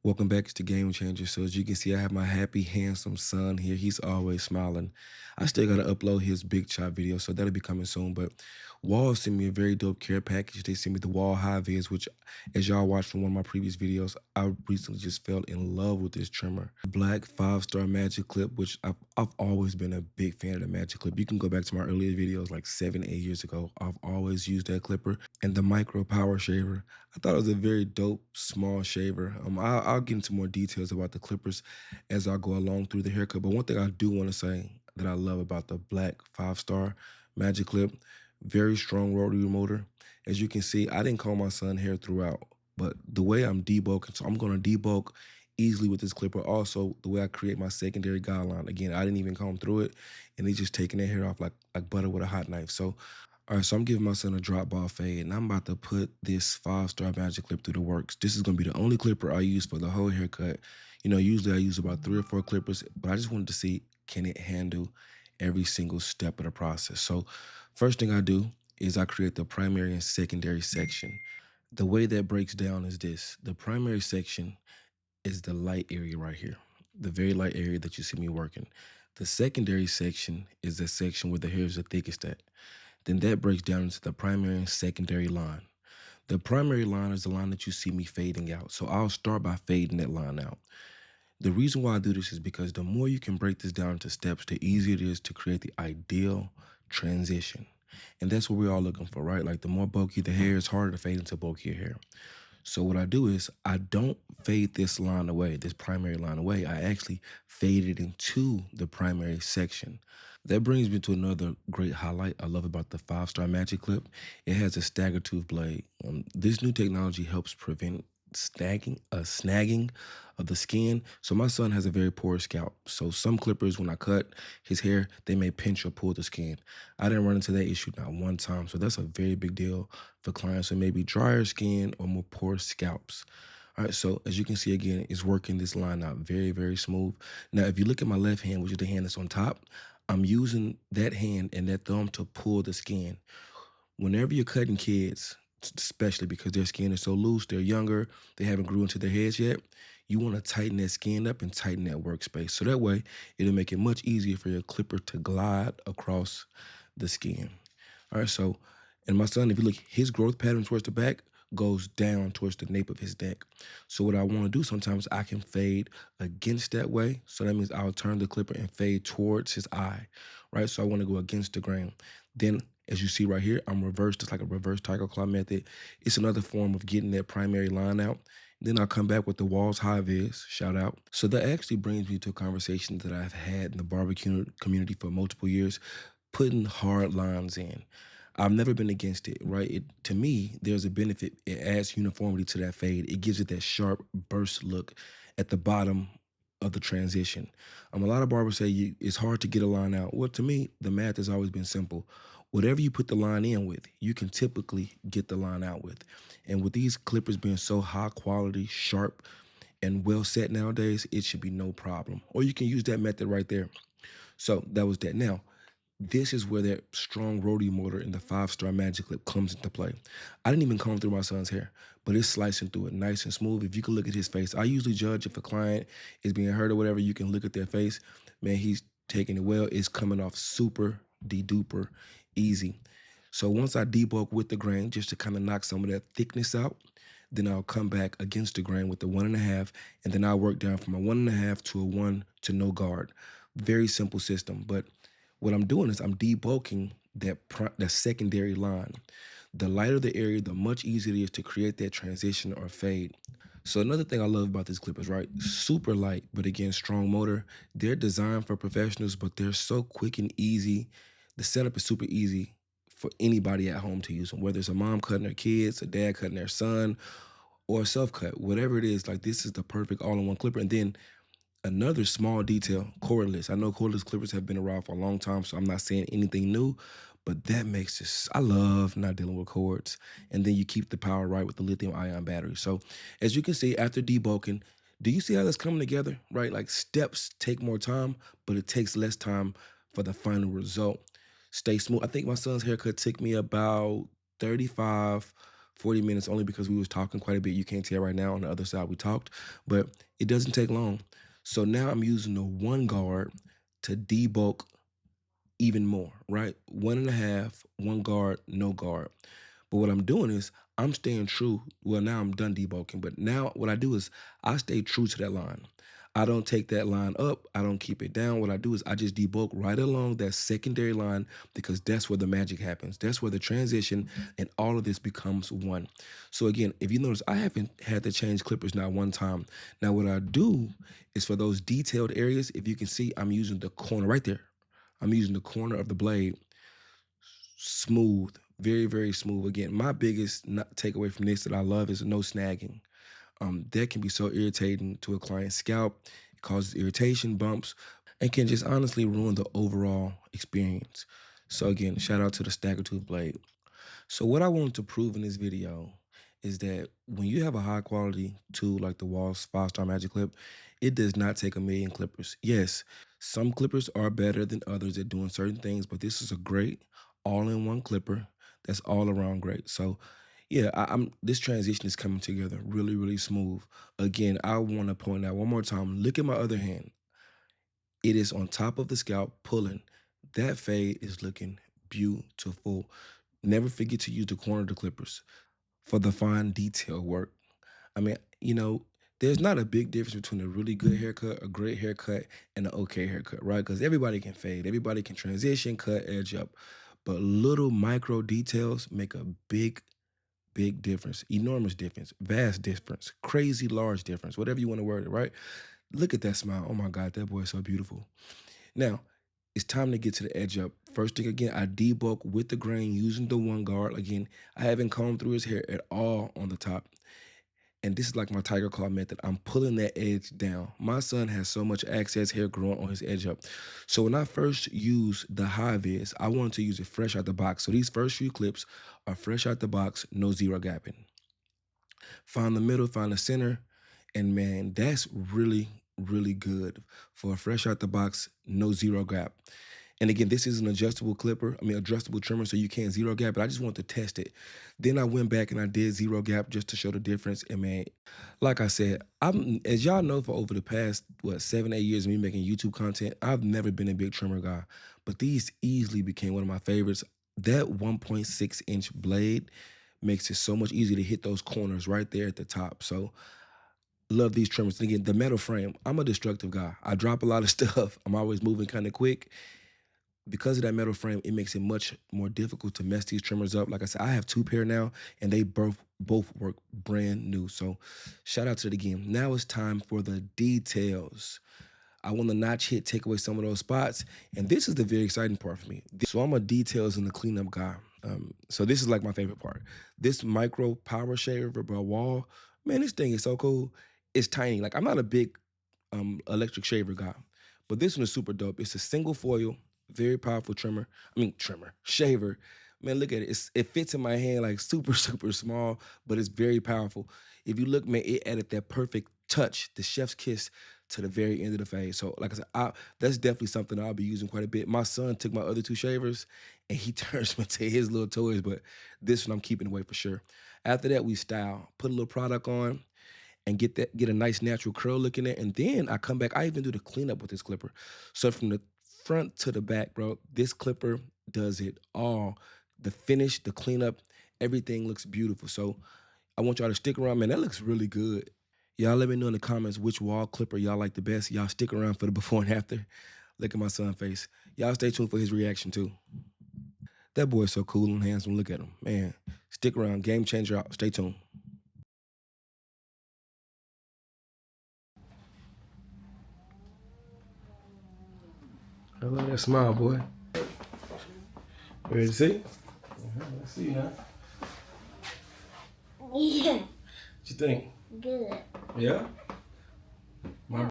Welcome back to GameChanger. So as you can see, I have my happy, handsome son here. He's always smiling. I still gotta upload his big chop video, so that'll be coming soon. But Wahl sent me a very dope care package. They sent me the Wahl high vis, which, as y'all watched from one of my previous videos, I recently just fell in love with this trimmer. Black 5-star Magic Clip, which I've always been a big fan of the Magic Clip. You can go back to my earlier videos like 7, 8 years ago. I've always used that clipper. And the micro power shaver, I thought it was a very dope small shaver. I'll get into more details about the clippers as I go along through the haircut. But one thing I do want to say that I love about the black 5-star Magic Clip, very strong rotary motor. As you can see, I didn't comb my son's hair throughout, but the way I'm debulking, so I'm going to debulk easily with this clipper. Also, the way I create my secondary guideline. Again, I didn't even comb through it, and he's just taking that hair off like butter with a hot knife. So all right, so I'm giving my son a drop ball fade, and I'm about to put this 5-star Magic Clip through the works. This is gonna be the only clipper I use for the whole haircut. You know, usually I use about 3 or 4 clippers, but I just wanted to see, can it handle every single step of the process? So first thing I do is I create the primary and secondary section. The way that breaks down is this. The primary section is the light area right here, the very light area that you see me working. The secondary section is the section where the hair is the thickest at. Then that breaks down into the primary and secondary line. The primary line is the line that you see me fading out. So I'll start by fading that line out. The reason why I do this is because the more you can break this down into steps, the easier it is to create the ideal transition. And that's what we're all looking for, right? Like the more bulky the hair, it's harder to fade into bulkier hair. So what I do is I don't fade this line away, this primary line away. I actually fade it into the primary section. That brings me to another great highlight I love about the 5-star Magic Clip. It has a stagger tooth blade. This new technology helps prevent snagging of the skin. So my son has a very porous scalp. So some clippers, when I cut his hair, they may pinch or pull the skin. I didn't run into that issue not one time. So that's a very big deal for clients who maybe drier skin or more porous scalps. All right, so as you can see again, it's working this line out very, very smooth. Now, if you look at my left hand, which is the hand that's on top, I'm using that hand and that thumb to pull the skin. Whenever you're cutting kids, especially because their skin is so loose, they're younger, they haven't grew into their heads yet, you want to tighten that skin up and tighten that workspace. So that way, it'll make it much easier for your clipper to glide across the skin. All right, so, and my son, if you look, his growth pattern towards the back goes down towards the nape of his neck. So what I want to do sometimes, I can fade against that way. So that means I'll turn the clipper and fade towards his eye, right? So I want to go against the grain. Then as you see right here, I'm reversed. It's like a reverse tiger claw method. It's another form of getting that primary line out. Then I'll come back with the Wahl's high vis, shout out. So that actually brings me to a conversation that I've had in the barbecue community for multiple years, putting hard lines in. I've never been against it, right? To me, there's a benefit. It adds uniformity to that fade. It gives it that sharp burst look at the bottom of the transition. A lot of barbers say it's hard to get a line out. Well, to me, the math has always been simple. Whatever you put the line in with, you can typically get the line out with. And with these clippers being so high quality, sharp, and well set nowadays, it should be no problem. Or you can use that method right there. So that was that. Now, this is where that strong rotary motor in the 5-star Magic Clip comes into play. I didn't even comb through my son's hair, but it's slicing through it nice and smooth. If you can look at his face, I usually judge if a client is being hurt or whatever, you can look at their face. Man, he's taking it well. It's coming off super de-duper easy. So once I debulk with the grain, just to kind of knock some of that thickness out, then I'll come back against the grain with the 1.5, and then I'll work down from a 1.5 to a 1 to no guard. Very simple system, but what I'm doing is I'm debulking that secondary line. The lighter the area, the much easier it is to create that transition or fade. So another thing I love about this clip is, right, super light, but again, strong motor. They're designed for professionals, but they're so quick and easy. The setup is super easy for anybody at home to use them, whether it's a mom cutting their kids, a dad cutting their son, or a self-cut, whatever it is. Like, this is the perfect all-in-one clipper. And then another small detail, cordless. I know cordless clippers have been around for a long time, so I'm not saying anything new, but that makes this, I love not dealing with cords. And then you keep the power right with the lithium ion battery. So as you can see, after debulking, do you see how that's coming together, right? Like, steps take more time, but it takes less time for the final result. Stay smooth. I think my son's haircut took me about 35, 40 minutes only because we was talking quite a bit. You can't tell right now. On the other side we talked, but it doesn't take long. So now I'm using the one guard to debulk even more, right? 1.5, one guard, no guard. But what I'm doing is I'm staying true. Well, now I'm done debulking, but now what I do is I stay true to that line. I don't take that line up. I don't keep it down. What I do is I just debulk right along that secondary line because that's where the magic happens. That's where the transition and all of this becomes one. So again, if you notice, I haven't had to change clippers not one time. Now what I do is for those detailed areas, if you can see, I'm using the corner right there. I'm using the corner of the blade smooth, very, very smooth. Again, my biggest takeaway from this that I love is no snagging. That can be so irritating to a client's scalp. It causes irritation, bumps, and can just honestly ruin the overall experience. So again, shout out to the Stagger Tooth blade. So what I wanted to prove in this video is that when you have a high quality tool like the Wahl's 5-star Magic Clip, it does not take a million clippers. Yes, some clippers are better than others at doing certain things, but this is a great all-in-one clipper that's all around great. So yeah, I'm this transition is coming together really, really smooth. Again, I want to point out one more time, look at my other hand. It is on top of the scalp pulling. That fade is looking beautiful. Never forget to use the corner of the clippers for the fine detail work. I mean, there's not a big difference between a really good haircut, a great haircut, and an okay haircut, right? Because everybody can fade, everybody can transition, cut, edge up. But little micro details make a big, big difference, enormous difference, vast difference, crazy large difference, whatever you want to word it, right? Look at that smile. Oh my God, that boy is so beautiful. Now, it's time to get to the edge up. First thing again, I debulk with the grain using the one guard. Again, I haven't combed through his hair at all on the top. And this is like my tiger claw method. I'm pulling that edge down. My son has so much excess hair growing on his edge up. So when I first use the high vis, I wanted to use it fresh out the box. So these first few clips are fresh out the box, no zero gapping. Find the middle, find the center, and man, that's really, really good for a fresh out the box, no zero gap. And again, this is an adjustable clipper, adjustable trimmer, so you can't zero gap, but I just want to test it. Then I went back and I did zero gap just to show the difference. And man, like I said, as y'all know, for over the past, 7, 8 years of me making YouTube content, I've never been a big trimmer guy, but these easily became one of my favorites. That 1.6-inch blade makes it so much easier to hit those corners right there at the top. So love these trimmers. And again, the metal frame, I'm a destructive guy. I drop a lot of stuff. I'm always moving kind of quick. Because of that metal frame, it makes it much more difficult to mess these trimmers up. Like I said, I have 2 pair now, and they both work brand new. So shout out to it again. Now it's time for the details. I want the notch hit, take away some of those spots. And this is the very exciting part for me. So I'm a details and the cleanup guy. So this is like my favorite part. This micro power shaver by Wahl, man, this thing is so cool. It's tiny. Like I'm not a big electric shaver guy, but this one is super dope. It's a single foil, very powerful shaver. Man, look at it. It fits in my hand like super, super small, but it's very powerful. If you look, man, it added that perfect touch, the chef's kiss to the very end of the fade. So like I said, that's definitely something I'll be using quite a bit. My son took my other 2 shavers and he turns me to his little toys, but this one I'm keeping away for sure. After that, we style, put a little product on and get a nice natural curl look in it. And then I come back, I even do the cleanup with this clipper. So from the front to the back, bro, this clipper does it all. The finish, the cleanup, everything looks beautiful. So I want y'all to stick around, man. That looks really good. Y'all let me know in the comments which Wahl clipper y'all like the best. Y'all stick around for the before and after. Look at my son's face. Y'all stay tuned for his reaction too. That boy's so cool and handsome. Look at him, man. Stick around. GameChanger out. Stay tuned. I love that smile, boy. Ready to see? Let's see, huh? Yeah. What you think? Good. Yeah?